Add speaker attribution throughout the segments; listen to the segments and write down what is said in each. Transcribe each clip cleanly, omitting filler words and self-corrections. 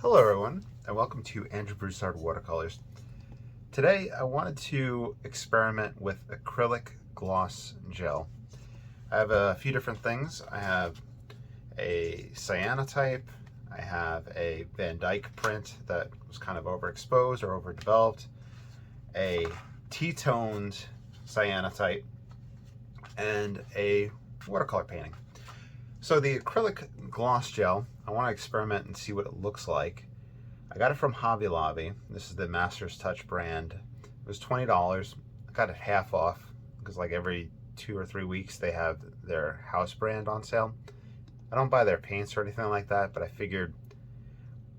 Speaker 1: Hello everyone, and welcome to Andrew Broussard Watercolors. Today I wanted to experiment with acrylic gloss gel. I have a few different things. I have a cyanotype, I have a Dyke Print that was kind of overexposed or overdeveloped, a T-toned cyanotype, and a watercolor painting. So the acrylic gloss gel, I want to experiment and see what it looks like. I got it from Hobby Lobby. This is the Master's Touch brand. It was $20. I got it half off because like every 2 or 3 weeks they have their house brand on sale. I don't buy their paints or anything like that, but I figured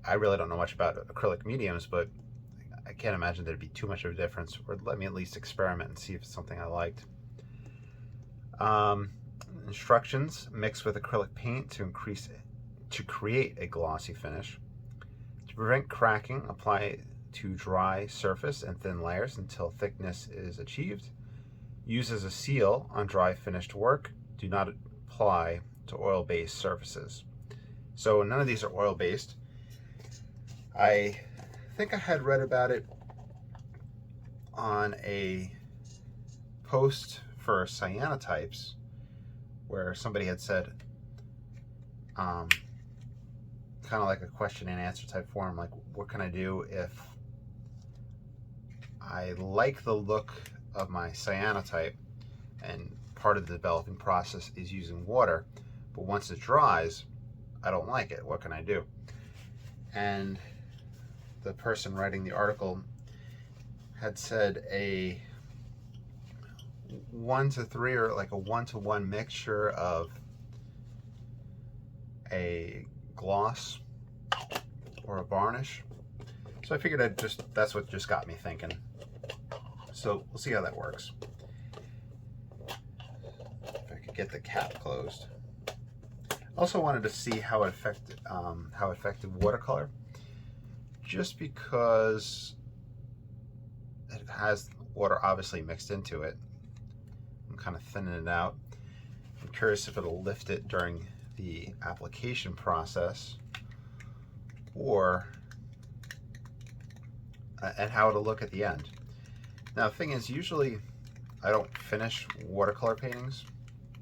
Speaker 1: I really don't know much about acrylic mediums, but I can't imagine there'd be too much of a difference, or let me at least experiment and see if it's something I liked. Instructions: mix with acrylic paint to create a glossy finish. To prevent cracking, apply to dry surface and thin layers until thickness is achieved. Use as a seal on dry finished work. Do not apply to oil-based surfaces. So none of these are oil-based. I think I had read about it on a post for cyanotypes where somebody had said, kind of like a question and answer type form, like what can I do if I like the look of my cyanotype and part of the developing process is using water, but once it dries, I don't like it. What can I do? And the person writing the article had said a 1-to-3 or like a 1-to-1 mixture of a gloss or a varnish. So I figured that's what just got me thinking. So we'll see how that works. If I could get the cap closed. Also wanted to see how effective watercolor, just because it has water obviously mixed into it. I'm kind of thinning it out. I'm curious if it'll lift it during the application process, or and how it'll look at the end. Now the thing is, usually I don't finish watercolor paintings.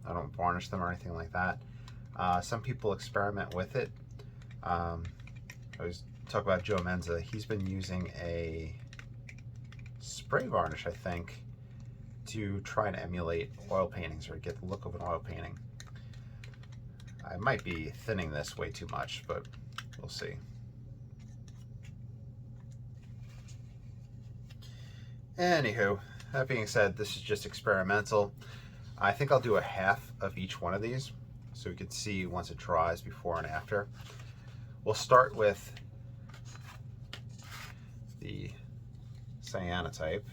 Speaker 1: I don't varnish them or anything like that. Some people experiment with it. I always talk about Joe Menza. He's been using a spray varnish, I think, to try and emulate oil paintings or get the look of an oil painting. I might be thinning this way too much, but we'll see. Anywho, that being said, this is just experimental. I think I'll do a half of each one of these so we can see once it dries before and after. We'll start with the cyanotype.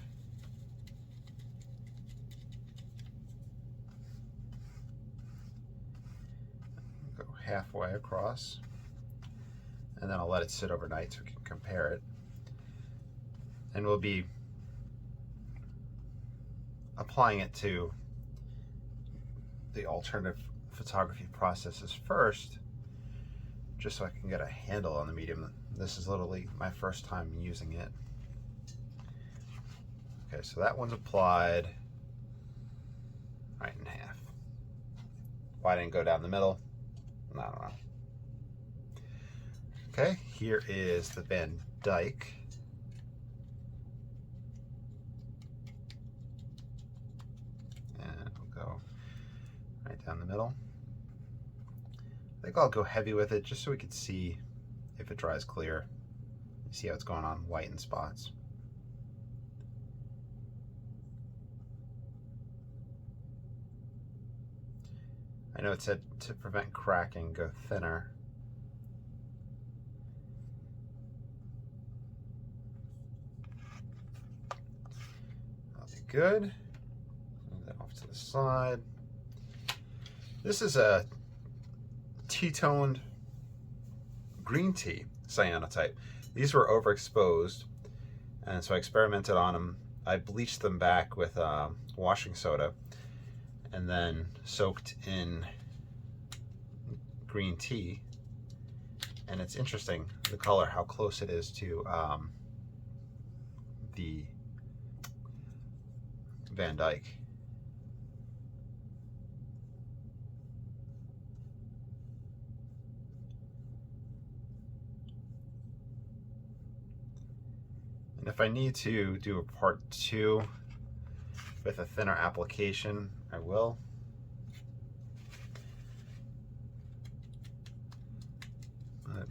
Speaker 1: Go halfway across, and then I'll let it sit overnight so we can compare it. And we'll be applying it to the alternative photography processes first, just so I can get a handle on the medium. This is literally my first time using it. Okay, so that one's applied right in half. Why didn't it go down the middle? I don't know. Okay, here is the Van Dyke. And we'll go right down the middle. I think I'll go heavy with it just so we can see if it dries clear. You see how it's going on white in spots. I know it said to prevent cracking, go thinner. That'll be good. Move that off to the side. This is a T-toned green tea cyanotype. These were overexposed, and so I experimented on them. I bleached them back with washing soda and then soaked in green tea And it's interesting, the color, how close it is to the Van Dyke. And if I need to do a part 2 with a thinner application, I will. But,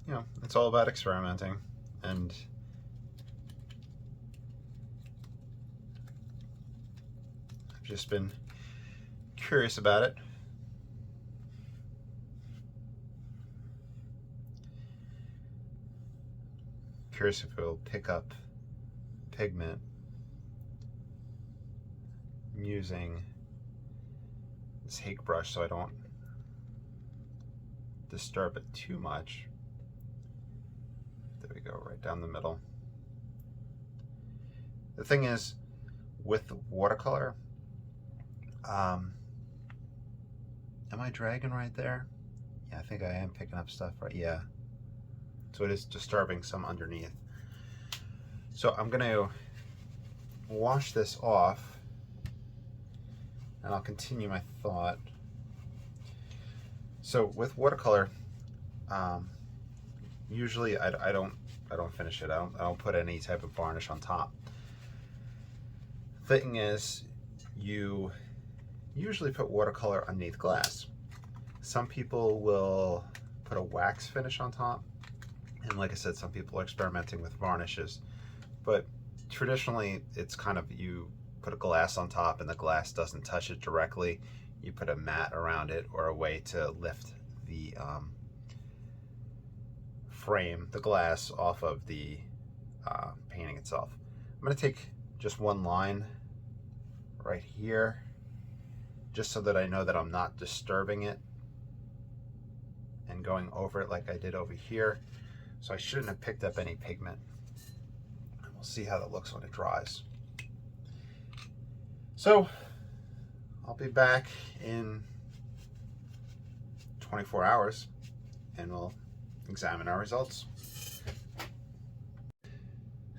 Speaker 1: you know, it's all about experimenting, and I've just been curious about it. Curious if it will pick up pigment. I'm using this hake brush so I don't disturb it too much. There we go, right down the middle. The thing is, with watercolor, am I dragging right there? Yeah, I think I am picking up stuff right, yeah. So it is disturbing some underneath. So I'm going to wash this off, and I'll continue my thought. So with watercolor, usually I don't finish it. I don't put any type of varnish on top. Thing is, you usually put watercolor underneath glass. Some people will put a wax finish on top. And like I said, some people are experimenting with varnishes, but traditionally it's kind of, you put a glass on top and the glass doesn't touch it directly. You put a mat around it or a way to lift the frame, the glass, off of the painting itself. I'm going to take just one line right here, just so that I know that I'm not disturbing it and going over it like I did over here. So I shouldn't have picked up any pigment. And we'll see how that looks when it dries. So I'll be back in 24 hours and we'll examine our results.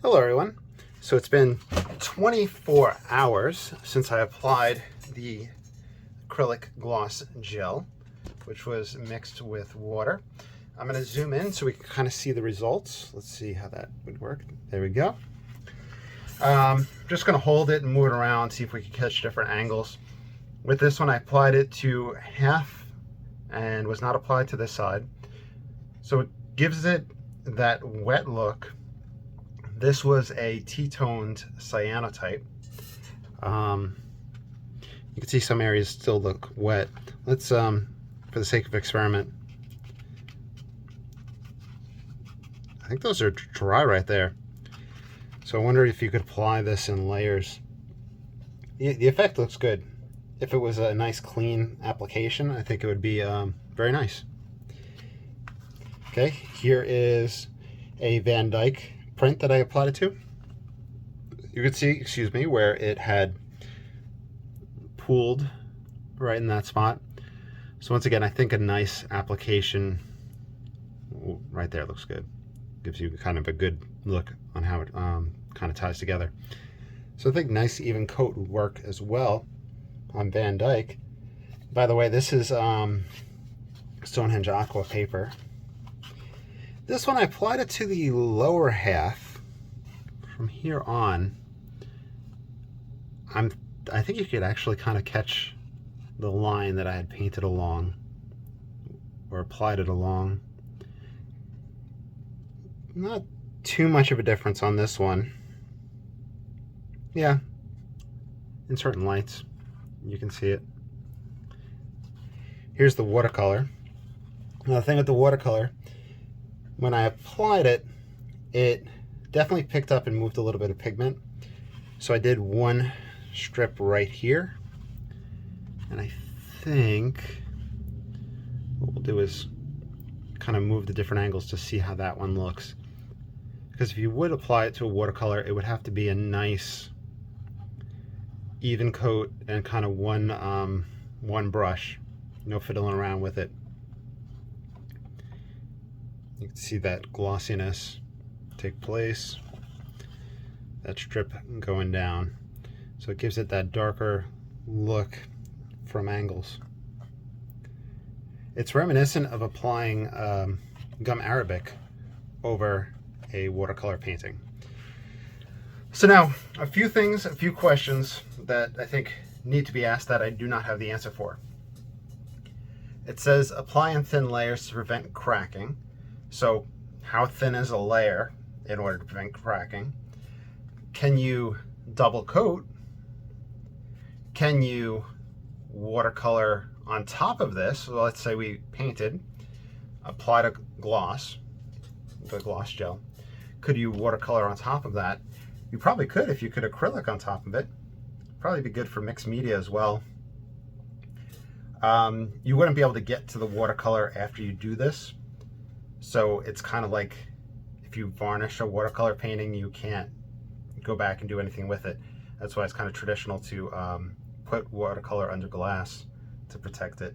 Speaker 1: Hello everyone. So it's been 24 hours since I applied the acrylic gloss gel, which was mixed with water. I'm going to zoom in so we can kind of see the results. Let's see how that would work. There we go. Just going to hold it and move it around, see if we can catch different angles. With this one, I applied it to half and was not applied to this side. So it gives it that wet look. This was a T-toned cyanotype. You can see some areas still look wet. Let's, for the sake of experiment, I think those are dry right there. So I wonder if you could apply this in layers. The effect looks good. If it was a nice clean application, I think it would be very nice. Okay, here is a Van Dyke print that I applied it to. You can see, excuse me, where it had pooled right in that spot. So once again, I think a nice application right there looks good. Gives you kind of a good look on how it kind of ties together. So I think nice even coat would work as well on Van Dyke. By the way, this is Stonehenge Aqua paper. This one I applied it to the lower half. From here on, I think you could actually kind of catch the line that I had painted along or applied it along. Not too much of a difference on this one. Yeah, in certain lights you can see it. Here's the watercolor. Now the thing with the watercolor, when I applied it, it definitely picked up and moved a little bit of pigment. So I did one strip right here, and I think what we'll do is kind of move the different angles to see how that one looks. Because if you would apply it to a watercolor, it would have to be a nice even coat and kind of one brush, no fiddling around with it. You can see that glossiness take place, that strip going down. So it gives it that darker look from angles. It's reminiscent of applying gum arabic over a watercolor painting. So now, a few questions that I think need to be asked that I do not have the answer for. It says apply in thin layers to prevent cracking. So how thin is a layer in order to prevent cracking? Can you double coat? Can you watercolor on top of this? Well, let's say we painted, applied a gloss, the gloss gel. Could you watercolor on top of that? You probably could if you could acrylic on top of it. Probably be good for mixed media as well. You wouldn't be able to get to the watercolor after you do this. So it's kind of like if you varnish a watercolor painting, you can't go back and do anything with it. That's why it's kind of traditional to put watercolor under glass to protect it.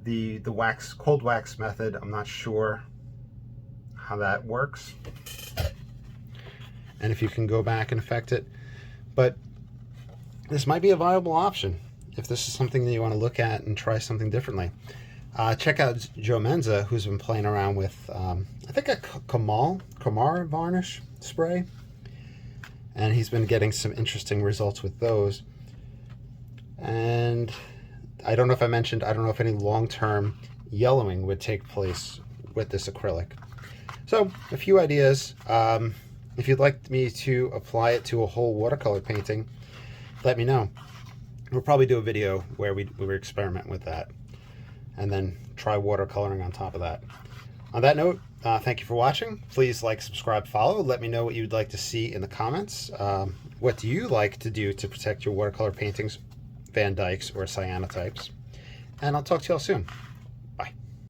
Speaker 1: The cold wax method, I'm not sure how that works, and if you can go back and affect it, but this might be a viable option if this is something that you want to look at and try something differently. Check out Joe Menza, who's been playing around with I think a Kamar varnish spray, and he's been getting some interesting results with those. And I don't know if I mentioned, I don't know if any long-term yellowing would take place with this acrylic. So a few ideas. If you'd like me to apply it to a whole watercolor painting, let me know. We'll probably do a video where we experiment with that and then try watercoloring on top of that. On that note, thank you for watching. Please like, subscribe, follow. Let me know what you'd like to see in the comments. What do you like to do to protect your watercolor paintings, Van Dykes or cyanotypes? And I'll talk to y'all soon.